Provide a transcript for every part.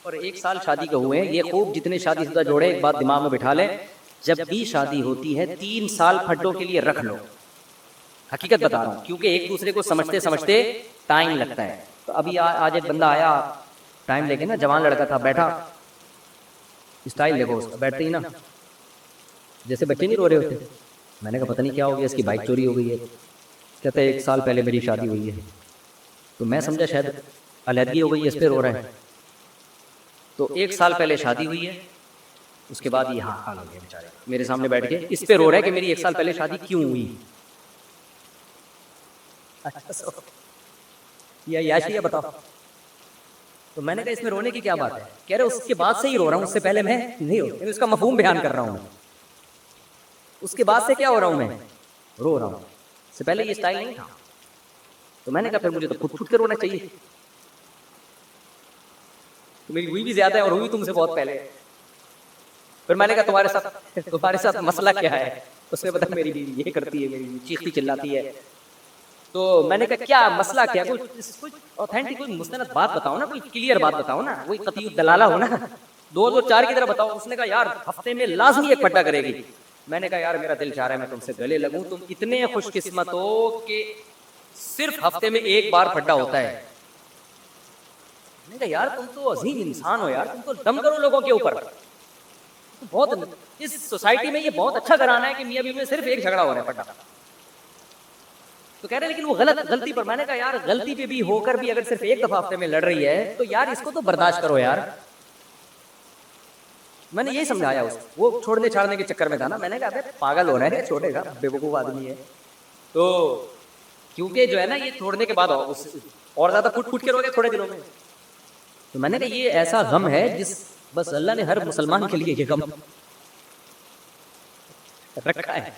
اور 1 سال شادی کے ہوئے ہیں. یہ خوب جتنے شادی شدہ جوڑے ایک بات دماغ میں بٹھا لیں, جب بھی شادی ہوتی ہے 3 سال پھڈوں کے لیے رکھ لو. حقیقت بتا رہا ہوں, کیونکہ ایک دوسرے کو سمجھتے سمجھتے ٹائم لگتا ہے. تو ابھی آج ایک بندہ آیا ٹائم لے کے نا, جوان لڑکا تھا, بیٹھا, اسٹائل دیکھو اس کا, بیٹھتے ہی نا جیسے بچے نہیں رو رہے ہوتے. میں نے کہا پتہ نہیں کیا ہو گیا, اس کی بائک چوری ہو گئی ہے. کہتا ہے 1 سال پہلے میری شادی ہوئی ہے. تو میں سمجھا شاید علیحدگی ہو گئی ہے, اس پہ رو رہا ہے. تو 1 سال پہلے شادی ہوئی ہے, اس کے بعد یہ حال ہو گیا بیچارے, میرے سامنے بیٹھ کے اس پہ رو رہا ہے کہ میری 1 سال پہلے شادی کیوں ہوئی. یا یاشی ہے بتاؤ. تو میں نے کہا اس میں رونے کی کیا بات ہے. کہہ رہے اس کے بعد سے ہی رو رہا ہوں, اس سے پہلے میں نہیں ہو. اس کا مفہوم بیان کر رہا ہوں. اس کے بعد سے کیا ہو رہا ہوں, میں رو رہا ہوں, اس سے پہلے یہ اسٹائل نہیں تھا. تو میں نے کہا پھر مجھے تو پھٹ پھٹ کے رونا چاہیے. میری ہوئی بھی زیادہ ہے اور ہوئی تم سے بہت پہلے. پھر میں نے کہا تمہارے ساتھ مسئلہ کیا ہے. اس نے بتایا میری بیوی یہ کرتی ہے, میری چیختی چلاتی ہے. تو میں نے کہا کیا مسئلہ کیا, کوئی اوتھینٹک کوئی مستند بات بتاؤ نا, کوئی کلیئر بات بتاؤ نا, کوئی قطعی الدلالہ ہو نا, 2-2-4 کی طرح بتاؤ. اس نے کہا یار ہفتے میں لازمی ایک پھڈا کرے گی. میں نے کہا یار میرا دل چاہ رہا ہے میں تم سے گلے لگوں, تم اتنے خوش قسمت ہو کہ صرف ہفتے میں 1 بار پھڈا ہوتا ہے. میں نے کہا یار تم تو عظیم انسان ہو یار, تم تو دم کرو لوگوں کے اوپر. بہت اس سوسائٹی میں یہ بہت اچھا گھرانہ ہے کہ میاں بیوی میں صرف ایک جھگڑا ہو رہا ہے پھڈا. تو کہہ رہے لیکن وہ غلطی پر. میں نے کہا یار غلطی پہ بھی ہو کر بھی اگر صرف 1 دفعہ ہفتے میں لڑ رہی ہے تو یار اس کو تو برداشت کرو یار. میں نے یہی سمجھایا اس کو. وہ چھوڑنے چھاڑنے کے چکر میں تھا نا. میں نے کہا پاگل ہو رہا ہے, چھوڑے گا, بے وقوف آدمی ہے. تو کیونکہ جو ہے نا یہ چھوڑنے کے بعد اور زیادہ پھٹ پھٹ کے رو گے تھوڑے دنوں میں. تو میں نے کہا یہ ایسا غم ہے جس بس اللہ نے ہر مسلمان کے لیے یہ غم رکھا ہے.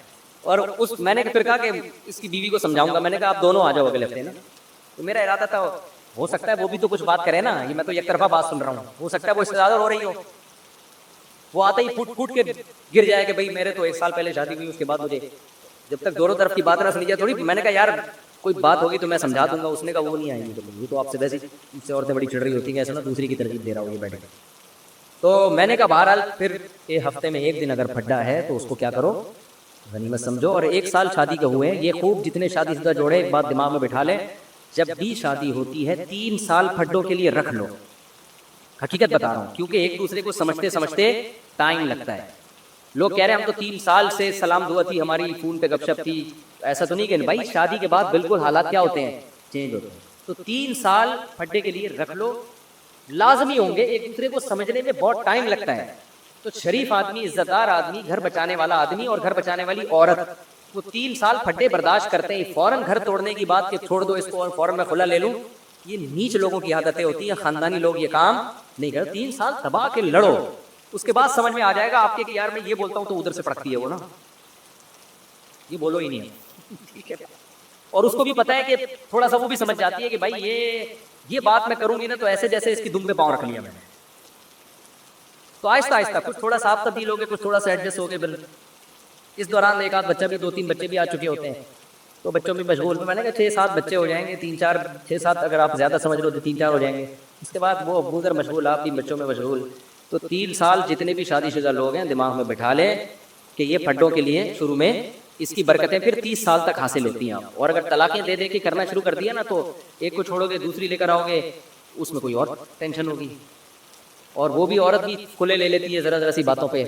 اور میں نے پھر کہا کہ اس کی بیوی کو سمجھاؤں گا. میں نے کہا آپ دونوں آ جاؤ اگلے ہفتے نا. تو میرا ارادہ تھا ہو سکتا ہے وہ بھی تو کچھ بات کرے نا, یہ میں تو یک طرفہ بات سن رہا ہوں, ہو سکتا ہے وہ اس سے زیادہ ہو رہی ہو. وہ آتا ہی پھوٹ پھوٹ کے گر جائے کہ بھائی میرے تو 1 سال پہلے شادی ہوئی, اس کے بعد مجھے جب تک دونوں طرف کی بات نہ سنی جائے تھوڑی. میں نے کہا یار کوئی بات ہوگی تو میں سمجھا دوں گا. اس نے کہا وہ نہیں آئیں گی, وہ تو آپ سے ویسے اس سے عورتیں بڑی چڑھ رہی ہوتی ہیں, ایسا نا دوسری کی ترغیب دے رہا ہوں یہ بیٹھے. تو میں نے کہا بہرحال پھر ہفتے میں 1 دن اگر پھڈا ہے تو اس کو کیا کرو, غنیمت سمجھو. اور 1 سال شادی کے ہوئے ہیں, یہ خوب جتنے شادی شدہ جوڑے ایک بات دماغ میں بٹھا لیں, جب بھی شادی ہوتی ہے 3 سال پھڈوں کے لیے رکھ لو. حقیقت بتا رہا ہوں, کیونکہ ایک دوسرے کو سمجھتے سمجھتے ٹائم لگتا ہے. لوگ کہہ رہے ہیں ہم تو 3 سال سے سلام دعا تھی ہماری, فون پہ گپ شپ تھی. ایسا تو نہیں کہ بھائی شادی کے بعد بالکل حالات کیا ہوتے ہیں, چینج ہوتے ہیں. تو 3 سال پھڈے کے لیے رکھ لو, لازمی ہوں گے. ایک دوسرے کو سمجھنے میں بہت ٹائم لگتا ہے. تو شریف آدمی, عزت دار آدمی, گھر بچانے والا آدمی اور گھر بچانے والی عورت, وہ 3 سال پھڈے برداشت کرتے ہیں. فوراً گھر توڑنے کی بات کہ چھوڑ دو اس کو اور فوراً میں خلا لے لوں, یہ نیچ لوگوں کی عادتیں ہوتی ہیں. خاندانی لوگ یہ کام نہیں کرتے. 3 سال دبا کے لڑو, اس کے بعد سمجھ میں آ جائے گا آپ کے کہ یار میں یہ بولتا ہوں تو ادھر سے پڑکتی ہے وہ نا, یہ بولو ہی نہیں. ٹھیک ہے. اور اس کو بھی پتا ہے کہ تھوڑا سا وہ بھی سمجھ جاتی ہے کہ بھائی یہ بات میں کروں گی نا تو ایسے جیسے اس کی دم پہ پاؤں رکھ لیا میں نے. تو آہستہ آہستہ کچھ تھوڑا سا آپ تبدیل ہو گئے, کچھ تھوڑا سا ایڈجسٹ ہو گئے. اس دوران 1 آدھ بچہ بھی 2-3 بچے بھی آ چکے ہوتے ہیں, تو بچوں میں مشغول. میں نے کہا 6-7 بچے ہو جائیں گے, 3-4 6-7 اگر آپ زیادہ سمجھ لو تو 3-4 ہو جائیں گے. اس کے بعد وہ ابو ادھر مشغول, آپ بھی بچوں میں مشغول. تو 3 سال جتنے بھی شادی شدہ لوگ ہیں دماغ میں بٹھا لیں کہ یہ پھڈوں کے لیے شروع میں اس کی برکتیں پھر 30 سال تک حاصل ہوتی ہیں. اور اگر طلاقیں دے دے کے کرنا شروع کر دیا نا تو ایک کو چھوڑو گے دوسری لے کر آؤ گے, اس میں کوئی اور ٹینشن ہوگی. اور وہ بھی عورت بھی کھلے لے لیتی ہے ذرا ذرا سی باتوں پہ.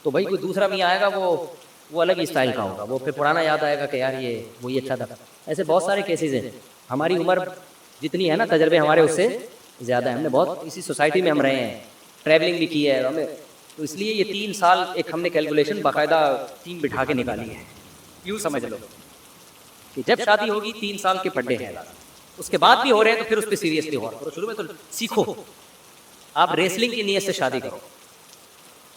تو بھائی کوئی دوسرا میاں آئے گا وہ الگ ہی اسٹائل کا ہوگا, وہ پھر پرانا یاد آئے گا کہ یار یہ وہی اچھا تھا. ایسے بہت سارے کیسز ہیں. ہماری عمر جتنی ہے نا, تجربے ہمارے اس سے زیادہ ہیں. ہم نے بہت اسی سوسائٹی میں ہم رہے ہیں, ٹریولنگ بھی کی ہے ہمیں. تو اس لیے یہ 3 سال ایک ہم نے کیلکولیشن باقاعدہ ٹیم بٹھا کے نکالی ہے. یوں سمجھ لو کہ جب شادی ہوگی 3 سال کے پھڈے ہیں, اس کے بعد بھی ہو رہے ہیں تو پھر اس پہ سیریسلی ہو رہا. شروع میں تو سیکھو, آپ ریسلنگ کی نیت سے شادی کرو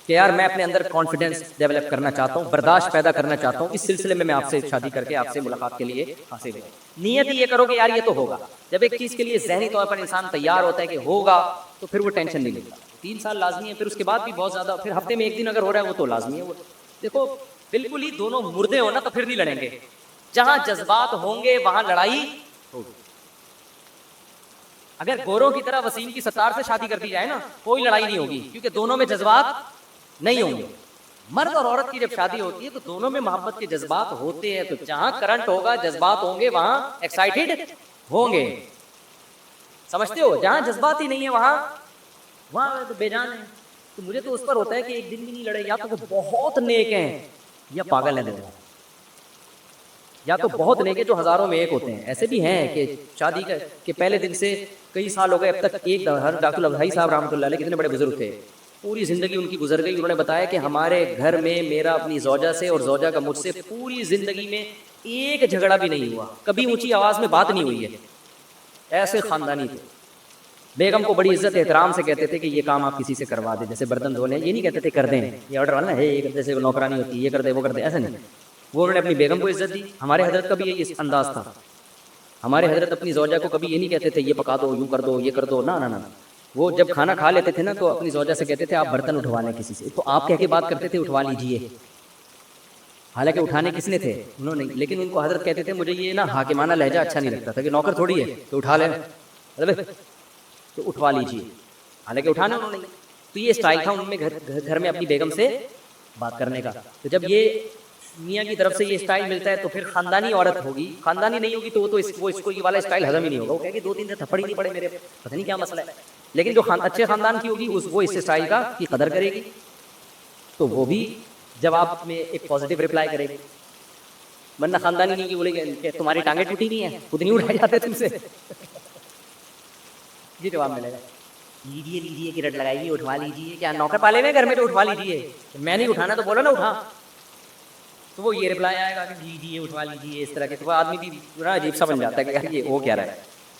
کہ یار میں اپنے اندر کانفیڈنس ڈیولپ کرنا چاہتا ہوں, برداشت پیدا کرنا چاہتا ہوں, اس سلسلے میں آپ سے شادی کر کے آپ سے ملاقات کے لیے حاصل ہوں. نیت یہ کرو کہ یار یہ تو ہوگا. جب ایک چیز کے لیے ذہنی طور پر انسان تیار ہوتا ہے کہ ہوگا تو پھر وہ ٹینشن نہیں لیتا. 3 سال لازمی ہے. پھر اس کے بعد بھی بہت زیادہ, پھر ہفتے میں 1 دن اگر ہو رہا ہے وہ تو لازمی ہے. وہ دیکھو بالکل ہی دونوں مردے ہو نا تو پھر نہیں لڑیں گے. جہاں جذبات ہوں گے وہاں لڑائی ہوگی. اگر گوروں کی طرح وسیم کی ستار سے شادی کر دی جائے نا کوئی لڑائی نہیں ہوگی، کیونکہ دونوں میں جذبات نہیں ہوں گے. مرد اور عورت کی جب شادی ہوتی ہے تو دونوں میں محبت کے جذبات ہوتے ہیں، تو جہاں کرنٹ ہوگا جذبات ہوں گے وہاں ایکسائٹیڈ ہوں گے. سمجھتے ہو؟ جہاں جذبات ہی نہیں ہے وہاں تو بے جان ہے. تو مجھے تو اس پر ہوتا ہے کہ ایک دن بھی نہیں لڑے، یا تو وہ بہت نیک ہیں یا پاگل ہیں دونوں، یا تو بہت نیک ہیں جو ہزاروں میں ایک ہوتے ہیں. ایسے بھی ہیں کہ شادی کے پہلے دن سے کئی سال ہو گئے اب تک ایک ہر ڈاکٹر البھائی صاحب رحمۃ اللہ علیہ کتنے بڑے بزرگ تھے، پوری زندگی ان کی گزر گئی. انہوں نے بتایا کہ ہمارے گھر میں میرا اپنی زوجہ سے اور زوجہ کا مجھ سے پوری زندگی میں ایک جھگڑا بھی نہیں ہوا، کبھی اونچی آواز میں بات نہیں ہوئی ہے. ایسے خاندانی تھے. بیگم کو بڑی عزت احترام سے کہتے تھے کہ یہ کام آپ کسی سے کروا دیں، جیسے برتن دھونے، یہ نہیں کہتے تھے کر دیں، یہ آرڈر والا ہے یہ جیسے نوکرانی ہوتی ہے یہ کر دے وہ کر دے، ایسا نہیں. وہ انہوں نے اپنی بیگم کو عزت دی. ہمارے حضرت کا بھی یہی انداز تھا. ہمارے حضرت اپنی زوجہ کو کبھی یہ نہیں کہتے تھے یہ پکا دو، یوں کر دو، یہ کر دو، نہ نہ نہ. وہ جب کھانا کھا لیتے تھے نا تو اپنی زوجہ سے کہتے تھے آپ برتن اٹھوانے کسی سے، تو آپ کہہ کے بات کرتے تھے اٹھوا لیجئے، حالانکہ اٹھانے کس نے تھے؟ انہوں نے. لیکن ان کو حضرت کہتے تھے مجھے یہ نا حاکمانہ لہجہ اچھا نہیں لگتا تھا کہ نوکر تھوڑی ہے تو اٹھا لیں تو اٹھوا لیجئے، حالانکہ اٹھانا انہوں نے. تو یہ اسٹائل تھا ان میں گھر میں اپنی بیگم سے بات کرنے کا. تو جب یہ میاں کی طرف سے یہ اسٹائل ملتا ہے تو پھر خاندانی عورت ہوگی، خاندانی نہیں ہوگی تو وہ اس کو یہ والا اسٹائل ہضم ہی نہیں ہوگا. وہ کہے گی 2-3 دن تھپڑ ہی نہیں پڑے میرے، پتہ نہیں کیا مسئلہ ہے. لیکن جو اچھے خاندان کی ہوگی وہ اس اسٹائل کا کی قدر کرے گی، تو وہ بھی جواب میں ایک پازیٹیو ریپلائی کرے گی. ورنہ خاندانی نہیں کہ بولے گی کہ تمہاری ٹانگیں ٹوٹی نہیں ہیں، خود نہیں اٹھائے جاتے تم سے. یہ جواب ملے گا. لیجیے کی رٹ لگائے گی اٹھوا لیجیے، کیا نوکر پالے ہوئے گھر میں تو اٹھوا لیجیے، میں نہیں اٹھانا تو بولو نا اٹھا. تو وہ یہ رپلائی آئے گا کہ لیجیے اٹھوا لیجیے اس طرح کے. تو وہ آدمی بھی پورا عجیب سا بن جاتا ہے کہ یار یہ وہ کیا رہا ہے.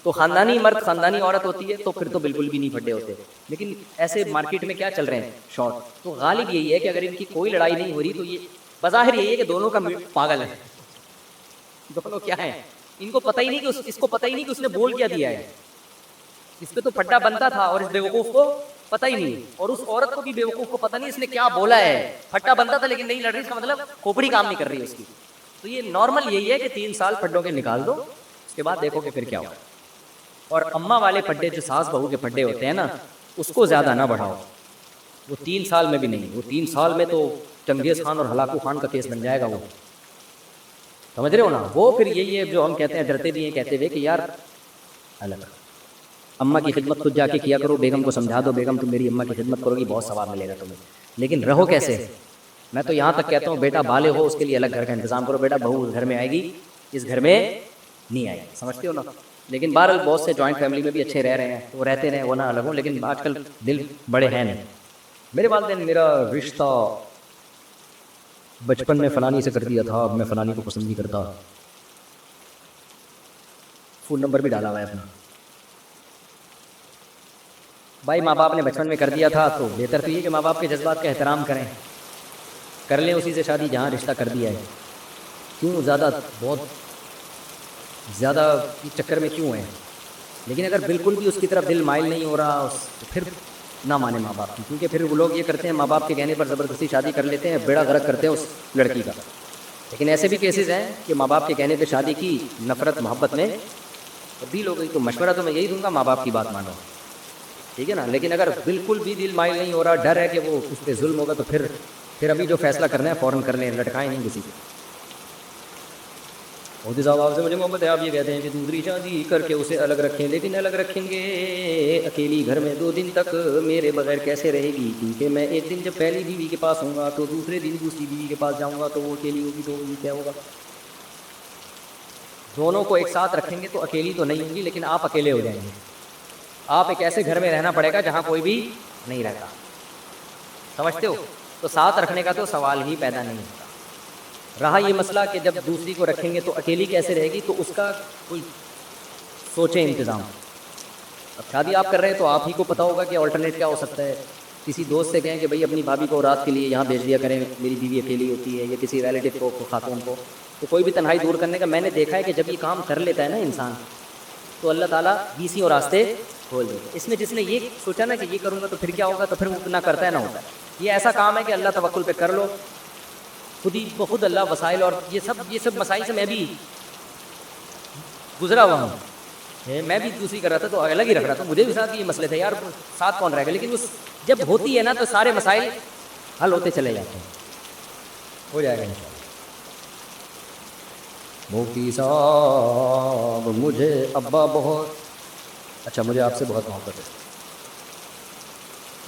تو خاندانی مرد خاندانی عورت ہوتی ہے تو پھر تو بالکل بھی نہیں پھڈے ہوتے. لیکن ایسے مارکیٹ میں کیا چل رہے ہیں شارٹ. تو غالب یہی ہے کہ اگر ان کی کوئی لڑائی نہیں ہو رہی تو یہ بظاہر یہی ہے کہ دونوں کا پاگل ہے. دونوں کیا ہیں، ان کو پتہ ہی نہیں کہ اس کو پتہ ہی نہیں کہ اس نے بول کیا دیا ہے. اس پہ تو پھڈا بنتا تھا اور اس بیوقوف کو پتہ ہی نہیں، اور اس عورت کو بھی بیوقوف کو پتہ نہیں اس نے کیا بولا ہے. پھڈا بنتا تھا لیکن نہیں لڑ رہی، اس کا مطلب کھوپڑی کام نہیں کر رہی اس کی. تو یہ نارمل یہی ہے کہ 3 سال پھڈوں کے نکال دو، اس کے بعد دیکھو کہ پھر کیا ہوگا. اور اماں والے پھڈے جو ساس بہو کے پھڈے ہوتے ہیں نا اس کو زیادہ نہ بڑھاؤ. وہ 3 سال میں بھی نہیں، وہ 3 سال میں تو چنگیز خان اور ہلاکو خان کا کیس بن جائے گا. وہ سمجھ رہے ہو نا. وہ پھر یہی ہے جو ہم کہتے ہیں، ڈرتے بھی ہیں کہتے ہوئے کہ یار الگ اماں کی خدمت خود جا کے کیا کرو، بیگم کو سمجھا دو بیگم تم میری اماں کی خدمت کرو گی بہت ثواب ملے گا تمہیں. لیکن رہو کیسے؟ میں تو یہاں تک کہتا ہوں بیٹا بالغ ہو اس کے لیے الگ گھر کا انتظام کرو. بیٹا بہو اس گھر میں آئے گی اس گھر میں نہیں آئے گی. سمجھتے ہو نا. لیکن بہرحال بہت سے جوائنٹ فیملی میں بھی اچھے رہ رہے ہیں، وہ رہتے رہے وہ نہ الگ ہوں، لیکن آج کل دل بڑے ہیں نہیں. میرے والدین میرا رشتہ بچپن میں فلانی سے کر دیا تھا، اب میں فلانی کو پسند نہیں کرتا. فون نمبر بھی ڈالا ہوا ہے اپنا. بھائی ماں باپ نے بچپن میں کر دیا تھا تو بہتر تو یہ کہ ماں باپ کے جذبات کا احترام کریں، کر لیں اسی سے شادی جہاں رشتہ کر دیا ہے. کیوں زیادہ بہت زیادہ چکر میں کیوں ہیں؟ لیکن اگر بالکل بھی اس کی طرف دل مائل نہیں ہو رہا تو پھر نہ مانے ماں باپ کی، کیونکہ پھر وہ لوگ یہ کرتے ہیں ماں باپ کے کہنے پر زبردستی شادی کر لیتے ہیں، بیڑا غرق کرتے ہیں اس لڑکی کا. لیکن ایسے بھی کیسز ہیں کہ ماں باپ کے کہنے پہ شادی کی، نفرت محبت میں تبدیل ہو گئی. تو مشورہ تو میں یہی دوں گا ماں باپ کی بات مانو، ٹھیک ہے نا. لیکن اگر بالکل بھی دل مائل نہیں ہو رہا، ڈر ہے کہ وہ اس پہ ظلم ہوگا، تو پھر ابھی جو فیصلہ کرنا ہے فوراً کر لیں، لٹکائیں نہیں کسی کو. مودی صاحب آپ سے مجھے محبت ہے، آپ یہ کہتے ہیں کہ دوسری شادی کر کے اسے الگ رکھیں، لیکن الگ رکھیں گے اکیلی گھر میں 2 دن تک میرے بغیر کیسے رہے گی؟ کیونکہ میں ایک دن جب پہلی بیوی کے پاس ہوں گا تو دوسرے دن دوسری بیوی کے پاس جاؤں گا تو وہ اکیلی ہوگی، تو یہ کیا ہوگا؟ دونوں کو ایک ساتھ رکھیں گے تو اکیلی تو نہیں ہوگی، لیکن آپ اکیلے ہو جائیں گے. آپ ایک ایسے گھر میں رہنا پڑے گا جہاں کوئی بھی نہیں رہتا. سمجھتے ہو؟ تو ساتھ رکھنے کا تو سوال ہی پیدا نہیں ہوتا. رہا یہ مسئلہ کہ جب دوسری کو رکھیں گے تو اکیلی کیسے رہے گی، تو اس کا کوئی سوچیں انتظام. اب شادی آپ کر رہے ہیں تو آپ ہی کو پتہ ہوگا کہ آلٹرنیٹ کیا ہو سکتا ہے. کسی دوست سے کہیں کہ بھائی اپنی بھابھی کو رات کے لیے یہاں بھیج دیا کریں، میری بیوی اکیلی ہوتی ہے، یا کسی ریلیٹیو کو خاتون کو. تو کوئی بھی تنہائی دور کرنے کا میں نے دیکھا ہے کہ جب یہ کام کر لیتا ہے نا انسان تو اللہ تعالیٰ بیسیوں راستے کھول دیتے. اس میں جس نے یہ سوچا نا کہ یہ کروں گا تو پھر کیا ہوگا، تو پھر وہ نہ کرتا ہے نہ ہوتا ہے. یہ ایسا کام ہے کہ اللہ توکل پہ کر لو، خود ہی بخود اللہ وسائل. اور یہ سب مسائل سے میں بھی گزرا ہوا ہوں. میں بھی دوسری کر رہا تھا تو الگ ہی رکھ رہا تھا, مجھے بھی ساتھ یہ مسئلے تھے یار ساتھ کون رہے گا, لیکن اس جب ہوتی ہے نا تو سارے مسائل حل ہوتے چلے جاتے ہیں, ہو جائے گا انشاءاللہ. مفتی صاحب مجھے ابا بہت اچھا, مجھے آپ سے بہت محبت ہے,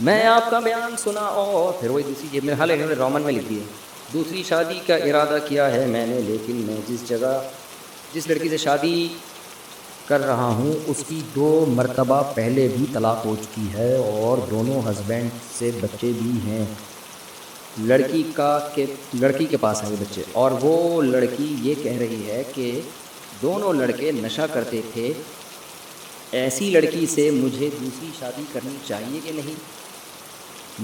میں آپ کا بیان سنا اور پھر وہی دوسری یہ میرے حال انہوں نے رومن میں لکھی ہے, دوسری شادی کا ارادہ کیا ہے میں نے, لیکن میں جس لڑکی سے شادی کر رہا ہوں اس کی 2 مرتبہ پہلے بھی طلاق ہو چکی ہے اور دونوں ہسبینڈ سے بچے بھی ہیں. لڑکی کے پاس ہیں وہ بچے, اور وہ لڑکی یہ کہہ رہی ہے کہ دونوں لڑکے نشہ کرتے تھے. ایسی لڑکی سے مجھے دوسری شادی کرنی چاہیے کہ نہیں؟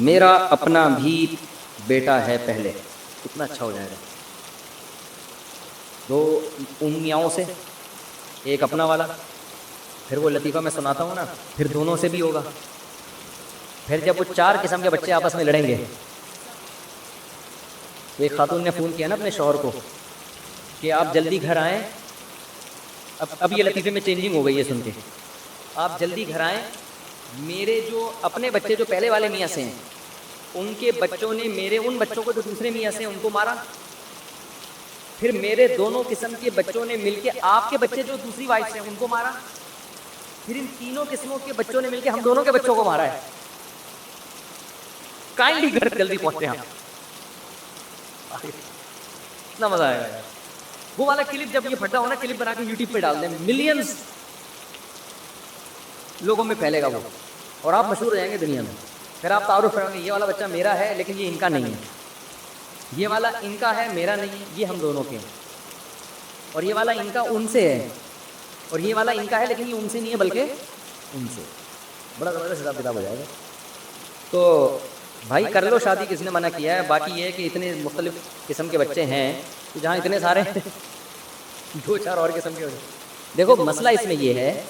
میرا اپنا بھی بیٹا ہے, پہلے کتنا اچھا ہو جائے گا, 2 امیاؤں سے ایک اپنا والا, پھر وہ لطیفہ میں سناتا ہوں نا, پھر دونوں سے بھی ہوگا, پھر جب وہ 4 قسم کے بچے آپس میں لڑیں گے. ایک خاتون نے فون کیا نا اپنے شوہر کو کہ آپ جلدی گھر آئیں, اب یہ لطیفے میں چینجنگ ہو گئی ہے سن کے, آپ جلدی گھر آئیں, میرے جو اپنے بچے جو پہلے والے میاں سے ہیں ان کے بچوں نے میرے ان بچوں کو جو دوسرے میاں سے ہیں ان کو مارا, پھر میرے دونوں قسم کے بچوں نے مل کے آپ کے بچے جو دوسری وائف سے ہیں ان کو مارا, پھر ان تینوں قسموں کے بچوں نے مل کے ہم دونوں کے بچوں کو مارا ہے. کائنڈلی گھر جلدی پہنچتے ہیں, اتنا مزہ آئے گا. وہ والا کلپ جب یہ پھٹا ہونا, کلپ بنا کے یوٹیوب پہ ڈال دیں, ملینز لوگوں میں پھیلے گا وہ, اور آپ مشہور ہو جائیں گے دنیا میں. پھر آپ تعارف کریں گے یہ والا بچہ میرا ہے لیکن یہ ان کا نہیں ہے, یہ والا ان کا ہے میرا نہیں ہے, یہ ہم دونوں کے ہیں, اور یہ والا ان کا ان سے ہے, اور یہ والا ان کا ہے لیکن یہ ان سے نہیں ہے بلکہ ان سے. بڑا زبردست حساب کتاب ہو جائے گا. تو بھائی کر لو شادی, کس نے منع کیا ہے. باقی یہ ہے کہ اتنے مختلف قسم کے بچے ہیں کہ جہاں اتنے سارے 2-4 اور قسم کے. دیکھو مسئلہ اس میں یہ ہے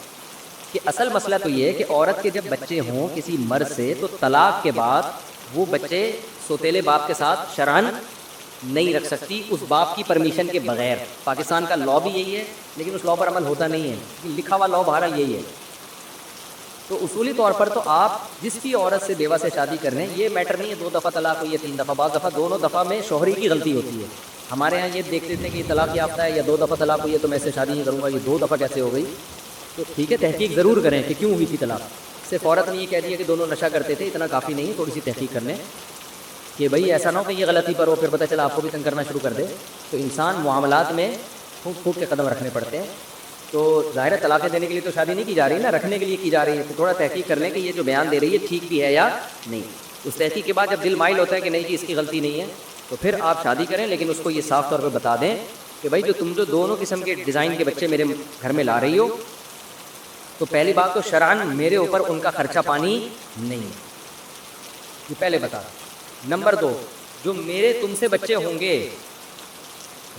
کہ اصل مسئلہ تو یہ ہے کہ عورت کے جب بچے ہوں کسی مرد سے تو طلاق کے بعد وہ بچے سوتیلے باپ کے ساتھ شرعن نہیں رکھ سکتی اس باپ کی پرمیشن کے بغیر. پاکستان کا لا بھی یہی ہے لیکن اس لا پر عمل ہوتا نہیں ہے, لکھا ہوا لا بہرحال یہی ہے. تو اصولی طور پر تو آپ جس بھی عورت سے بیوہ سے شادی کر رہے ہیں, یہ میٹر نہیں ہے 2 دفعہ طلاق ہوئی ہے 3 دفعہ, بعض دفعہ دونوں دفعہ میں شوہری کی غلطی ہوتی ہے. ہمارے ہاں یہ دیکھتے تھے کہ یہ طلاق یافتہ ہے یا 2 دفعہ طلاق ہوئی ہے تو میں اس سے شادی نہیں کروں گا, یہ 2 دفعہ کیسے ہو گئی. تو ٹھیک ہے تحقیق ضرور کریں کہ کیوں ہوئی تھی طلاق. صرف عورت نے یہ کہہ دیا کہ دونوں نشہ کرتے تھے, اتنا کافی نہیں ہے, تھوڑی سی تحقیق کرنے کہ بھئی ایسا نہ ہو کہ یہ غلطی پر ہو پھر پتہ چلا آپ کو بھی تنگ کرنا شروع کر دے. تو انسان معاملات میں پھونک کے قدم رکھنے پڑتے ہیں. تو ظاہر ہے طلاقیں دینے کے لیے تو شادی نہیں کی جا رہی نا, رکھنے کے لیے کی جا رہی ہے. تو تھوڑا تحقیق کر لیں کہ یہ جو بیان دے رہی ہے ٹھیک بھی ہے یا نہیں. اس تحقیق کے بعد جب دل مائل ہوتا ہے کہ نہیں جی اس کی غلطی نہیں ہے تو پھر آپ شادی کریں, لیکن اس کو یہ صاف طور پہ بتا دیں کہ بھائی جو تم جو دونوں قسم کے ڈیزائن کے بچے میرے گھر میں لا رہی ہو تو پہلی بات تو شرعن میرے اوپر ان کا خرچہ پانی نہیں ہے, یہ پہلے بتا. نمبر 2, جو میرے تم سے بچے ہوں گے,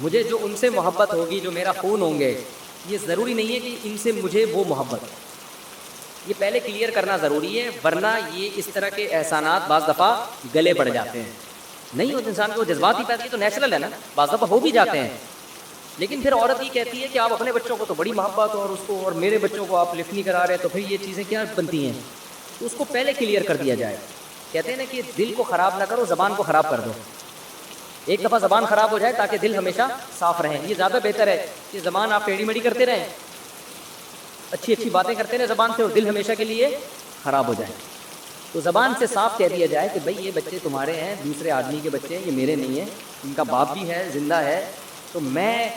مجھے جو ان سے محبت ہوگی, جو میرا خون ہوں گے, یہ ضروری نہیں ہے کہ ان سے مجھے وہ محبت, یہ پہلے کلیئر کرنا ضروری ہے, ورنہ یہ اس طرح کے احسانات بعض دفعہ گلے پڑ جاتے ہیں. نہیں ہوتے انسان کو جذبات ہی پیدا کی تو نیچرل ہے نا, بعض دفعہ ہو بھی جاتے ہیں. لیکن پھر عورت یہ کہتی ہے کہ آپ اپنے بچوں کو تو بڑی محبت اور اس کو, اور میرے بچوں کو آپ لفٹ نہیں کرا رہے, تو پھر یہ چیزیں کیا بنتی ہیں. تو اس کو پہلے کلیئر کر دیا جائے. کہتے ہیں نا کہ دل کو خراب نہ کرو, زبان کو خراب کر دو. ایک دفعہ زبان خراب ہو جائے تاکہ دل ہمیشہ صاف رہے. یہ زیادہ بہتر ہے کہ زبان آپ ٹیڑھی میڑھی کرتے رہیں, اچھی اچھی باتیں کرتے رہیں زبان سے, اور دل ہمیشہ کے لیے خراب ہو جائے. تو زبان سے صاف کہہ دیا جائے کہ بھائی یہ بچے تمہارے ہیں, دوسرے آدمی کے بچے ہیں, یہ میرے نہیں ہیں, ان کا باپ بھی ہے زندہ ہے. تو میں,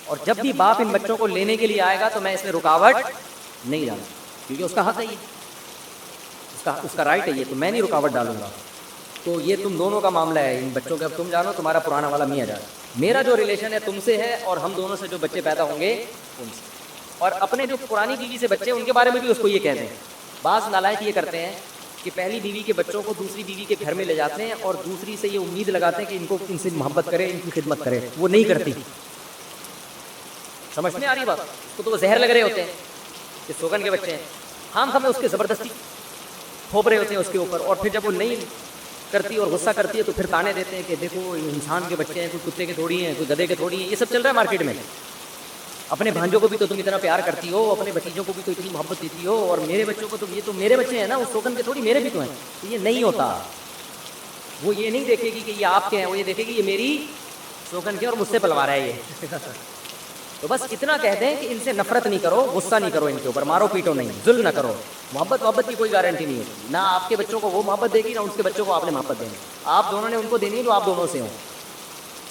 اور جب بھی باپ ان بچوں کو لینے کے لیے آئے گا تو میں اس میں رکاوٹ نہیں ڈالوں, کیونکہ اس کا حق ہے, یہ اس کا رائٹ ہے, یہ تو میں نہیں رکاوٹ ڈالوں گا. تو یہ تم دونوں کا معاملہ ہے, ان بچوں کے اب تم جانو, تمہارا پرانا والا میاں جانا. میرا جو ریلیشن ہے تم سے ہے, اور ہم دونوں سے جو بچے پیدا ہوں گے ان سے. اور اپنے جو پرانی بیوی سے بچے ان کے بارے میں بھی اس کو یہ کہہ دیں. بعض نالائق یہ کرتے ہیں کہ پہلی بیوی کے بچوں کو دوسری بیوی کے گھر میں لے جاتے ہیں اور دوسری سے یہ امید لگاتے ہیں کہ ان کو ان سے محبت کرے, ان کی خدمت کرے. وہ نہیں کرتی. سمجھ میں آ رہی بات؟ اس کو تو وہ زہر لگ رہے ہوتے ہیں کہ سوگن کے بچے ہیں, ہم ہمیں اس کے زبردستی تھوپ رہے ہوتے ہیں اس کے اوپر. اور پھر جب وہ نہیں کرتی اور غصہ کرتی ہے تو پھر تانے دیتے ہیں کہ دیکھو انسان کے بچے ہیں, کوئی کتے کے تھوڑی ہیں, کوئی گدھے کے تھوڑی ہیں. یہ سب چل رہا ہے مارکیٹ میں. اپنے بھانجوں کو بھی تو تم اتنا پیار کرتی ہو, اپنے بھتیجوں کو بھی تو اتنی محبت دیتی ہو, اور میرے بچوں کو تو, یہ تو میرے بچے ہیں نا, اس شوکن کے تھوڑی میرے بھی تو ہیں. تو یہ نہیں ہوتا. وہ یہ نہیں دیکھے گی کہ یہ آپ کے ہیں, وہ یہ دیکھے گی یہ میری شوکن کے اور مجھ سے پلوا رہا ہے یہ. تو بس اتنا کہہ دیں کہ ان سے نفرت نہیں کرو, غصہ نہیں کرو, ان کے اوپر مارو پیٹو نہیں, ظلم نہ کرو. محبت کی کوئی گارنٹی نہیں ہوتی, نہ آپ کے بچوں کو وہ محبت دے گی, نہ ان کے بچوں کو آپ نے محبت دینی. آپ دونوں نے ان کو دینی ہے تو آپ دونوں سے ہوں,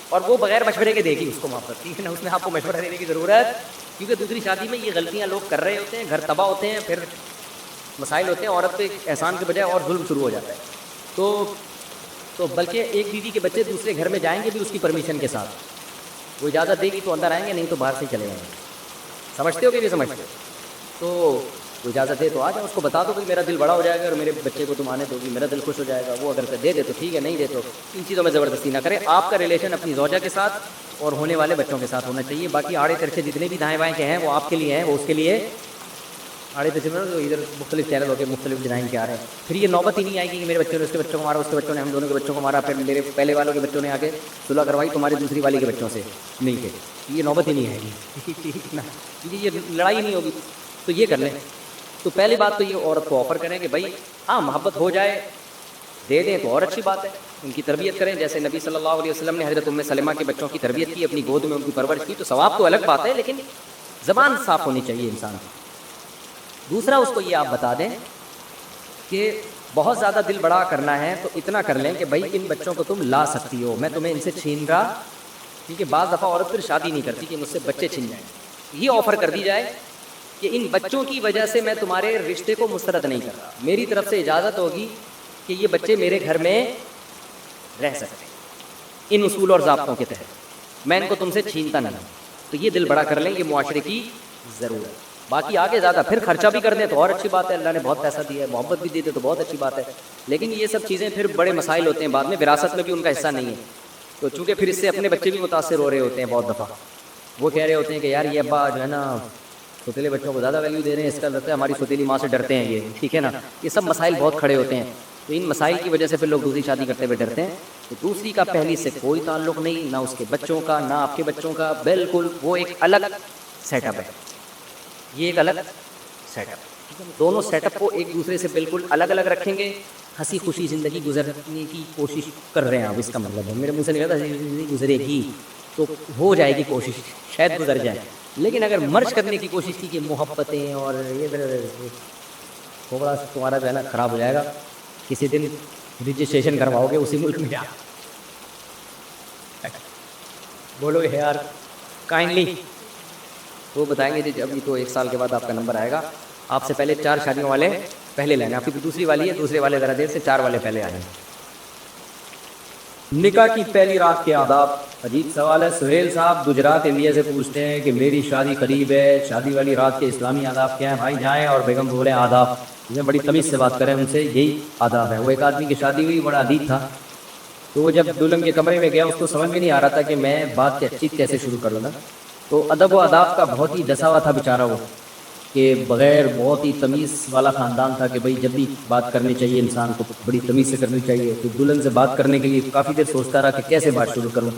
اور وہ بغیر مشورے کے دے گی اس کو محبت, ٹھیک ہے نا. اس میں آپ کو مشورہ دینے کی ضرورت, کیونکہ دوسری شادی میں یہ غلطیاں لوگ کر رہے ہوتے ہیں, گھر تباہ ہوتے ہیں, پھر مسائل ہوتے ہیں, عورت پہ احسان کے بجائے اور ظلم شروع ہو جاتا ہے. تو بلکہ ایک بیوی کے بچے دوسرے گھر میں جائیں گے بھی اس کی پرمیشن کے ساتھ, وہ اجازت دے گی تو اندر آئیں گے, نہیں تو باہر سے چلے جائیں گے. سمجھتے ہو کہ نہیں سمجھتے؟ تو وہ اجازت دے تو آ جائیں, اس کو بتا دو کہ میرا دل بڑا ہو جائے گا اور میرے بچے کو تم آنے دو گی, میرا دل خوش ہو جائے گا. وہ اگر دے دے تو ٹھیک ہے, نہیں دے تو ان چیزوں میں زبردستی نہ کرے. آپ کا ریلیشن اپنی زوجہ کے ساتھ اور ہونے والے بچوں کے ساتھ ہونا چاہیے. باقی آڑے ترچے جتنے بھی دائیں بائیں کے ہیں وہ آپ کے لیے ہیں, وہ اس کے لیے آڑے ترچے میں ادھر مختلف چینل ہو کے مختلف ڈیزائن کے آ رہے ہیں. پھر یہ نوبت ہی نہیں آئے گی کہ میرے بچوں نے اس کے بچوں کو مارا, اس کے بچوں نے ہم دونوں کے بچوں کو مارا, پھر میرے پہلے والوں کے بچوں نے آ کے صلح کروائی تمہاری دوسری والی کے بچوں سے مل کے. یہ نوبت ہی نہیں آئے گی, ٹھیک نا, کیونکہ یہ لڑائی نہیں ہوگی. تو یہ کر لیں. تو پہلی بات تو یہ عورت کو آفر کریں کہ بھائی ہاں محبت ہو جائے, دے دیں تو اور اچھی بات ہے. ان کی تربیت کریں, جیسے نبی صلی اللہ علیہ وسلم نے حضرت ام سلمہ کے بچوں کی تربیت کی, اپنی گود میں ان کی پرورش کی. تو ثواب تو الگ بات ہے, لیکن زبان صاف ہونی چاہیے انسان کی. دوسرا اس کو یہ آپ بتا دیں کہ بہت زیادہ دل بڑا کرنا ہے تو اتنا کر لیں کہ بھائی ان بچوں کو تم لا سکتی ہو, میں تمہیں ان سے چھین رہا. کیونکہ بعض دفعہ عورت پھر شادی نہیں کرتی کہ مجھ سے بچے چھن جائیں. یہ آفر کر دی جائے کہ ان بچوں کی وجہ سے میں تمہارے رشتے کو مسترد نہیں کر رہا, میری طرف سے اجازت ہوگی کہ یہ بچے میرے گھر میں رہ سکتے ہیں ان اصول اور ضابطوں کے تحت, میں ان کو تم سے چھینتا نہیں. تو یہ دل بڑا کر لیں, یہ معاشرے کی ضرورت ہے. باقی آگے زیادہ پھر خرچہ بھی کر دیں تو اور اچھی بات ہے, اللہ نے بہت پیسہ دیا ہے, محبت بھی دے دے تو بہت اچھی بات ہے. لیکن یہ سب چیزیں پھر بڑے مسائل ہوتے ہیں بعد میں, وراثت میں بھی ان کا حصہ نہیں ہے. تو چونکہ پھر اس سے اپنے بچے بھی متاثر ہو رہے ہوتے ہیں بہت دفعہ, وہ کہہ رہے ہوتے ہیں کہ یار یہ ابا جو ہے نا ستیلے بچوں کو زیادہ ویلیو دے رہے ہیں, اس کا لگتا ہے ہماری ستیلی ماں سے ڈرتے ہیں یہ, ٹھیک ہے نا. یہ سب مسائل بہت کھڑے ہوتے ہیں. تو ان مسائل کی وجہ سے پھر لوگ دوسری شادی کرتے ہوئے ڈرتے ہیں. تو دوسری کا پہلی سے کوئی تعلق نہیں, نہ اس کے بچوں کا نہ آپ کے بچوں کا, بالکل وہ ایک الگ سیٹ اپ ہے. یہ ایک الگ سیٹ اپ, دونوں سیٹ اپ کو ایک دوسرے سے بالکل الگ الگ رکھیں گے. ہنسی خوشی زندگی گزرنے کی کوشش کر رہے ہیں آپ, اس کا مطلب ہے میرے منہ سے نہیں کہتا زندگی گزرے گی, تو ہو جائے گی کوشش, شاید گزر جائے. لیکن اگر مرج کرنے کی کوشش کی کہ محبتیں اور یہ تھوڑا تمہارا جو ہے نا خراب ہو جائے گا. کسی دن رجسٹریشن کرواؤ گے اسی ملک میں, بولو گے یار کائنڈلی, وہ بتائیں گے جی ابھی تو 1 سال کے بعد آپ کا نمبر آئے گا, آپ سے پہلے 4 شادیوں والے پہلے لینا, آپ کی دوسری والی ہے, دوسرے والے ذرا دیر سے 4 والے پہلے آئیں. نکاح کی پہلی رات کے آداب. عجیب سوال ہے. سہیل صاحب گجرات انڈیا سے پوچھتے ہیں کہ میری شادی قریب ہے, شادی والی رات کے اسلامی آداب کیا ہیں؟ بھائی جائیں اور بیگم بولیں آداب, میں بڑی تمیز سے بات کریں ان سے, یہی آداب ہے. وہ ایک آدمی کی شادی ہوئی, بڑا عدید تھا, تو وہ جب دلہن کے کمرے میں گیا اس کو سمجھ میں نہیں آ رہا تھا کہ میں بات چیت کیسے شروع کروں نا. تو ادب و آداب کا بہت ہی ڈسا ہوا تھا بیچارہ وہ, کہ بغیر بہت ہی تمیز والا خاندان تھا کہ بھائی جب بھی بات کرنی چاہیے انسان کو بڑی تمیز سے کرنی چاہیے. تو دلہن سے بات کرنے کے لیے کافی دیر سوچتا رہا کہ کیسے بات شروع کروں.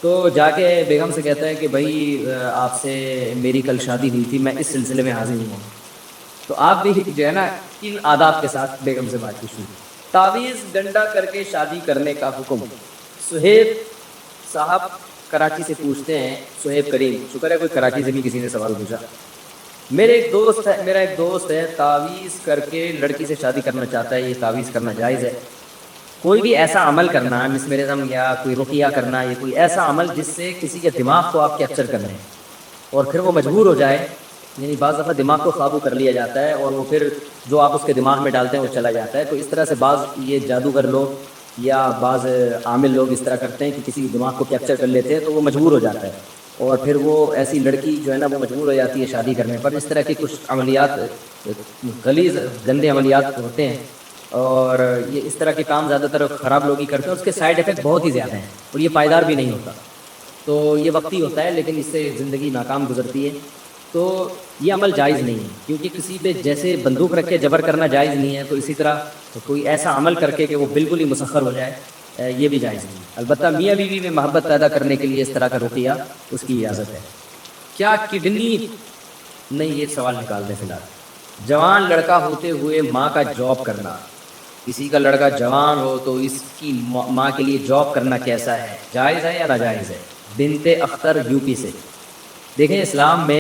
تو جا کے بیگم سے کہتا ہے کہ بھائی آپ سے میری کل شادی ہوئی تھی, میں اس سلسلے میں حاضر ہوں. تو آپ بھی جو ہے نا ان آداب کے ساتھ بیگم سے بات کی شروع. تعویذ ڈنڈا کر کے شادی کرنے کا حکم. سہیب صاحب کراچی سے پوچھتے ہیں, سہیب کریم, شکر ہے کوئی کراچی سے بھی کسی نے سوال پوچھا. میرا ایک دوست ہے تعویذ کر کے لڑکی سے شادی کرنا چاہتا ہے, یہ تعویذ کرنا جائز ہے؟ کوئی بھی ایسا عمل کرنا, مسمرزم یا کوئی رقیہ کرنا, یا کوئی ایسا عمل جس سے کسی کے دماغ کو آپ کیپچر کر لیں اور پھر وہ مجبور ہو جائے, یعنی بعض دفعہ دماغ کو قابو کر لیا جاتا ہے اور وہ پھر جو آپ اس کے دماغ میں ڈالتے ہیں وہ چلا جاتا ہے. تو اس طرح سے بعض یہ جادوگر لوگ یا بعض عامل لوگ اس طرح کرتے ہیں کہ کسی دماغ کو کیپچر کر لیتے ہیں تو وہ مجبور ہو جاتا ہے, اور پھر وہ ایسی لڑکی جو ہے نا وہ مجبور ہو جاتی ہے شادی کرنے پر. اس طرح کی کچھ عملیات, غلیظ گندے عملیات ہوتے ہیں, اور یہ اس طرح کے کام زیادہ تر خراب لوگ ہی کرتے ہیں. اس کے سائیڈ افیکٹ بہت ہی زیادہ ہیں اور یہ پائیدار بھی نہیں ہوتا. تو یہ وقتی ہوتا ہے لیکن اس سے زندگی ناکام گزرتی ہے. تو یہ عمل جائز نہیں ہے, کیونکہ کسی پہ جیسے بندوق رکھ کے جبر کرنا جائز نہیں ہے, تو اسی طرح کوئی ایسا عمل کر کے کہ وہ بالکل ہی مسخر ہو جائے, یہ بھی جائز نہیں. البتہ میاں بیوی میں محبت پیدا کرنے کے لیے اس طرح کا رقیہ اس کی اجازت ہے. کیا کڈنی نہیں، یہ سوال نکال دیں فی الحال. جوان لڑکا ہوتے ہوئے ماں کا جاب کرنا، کسی کا لڑکا جوان ہو تو اس کی ماں کے لیے جاب کرنا کیسا ہے، جائز ہے یا ناجائز ہے؟ بنت اختر یو پی سے. دیکھیں اسلام میں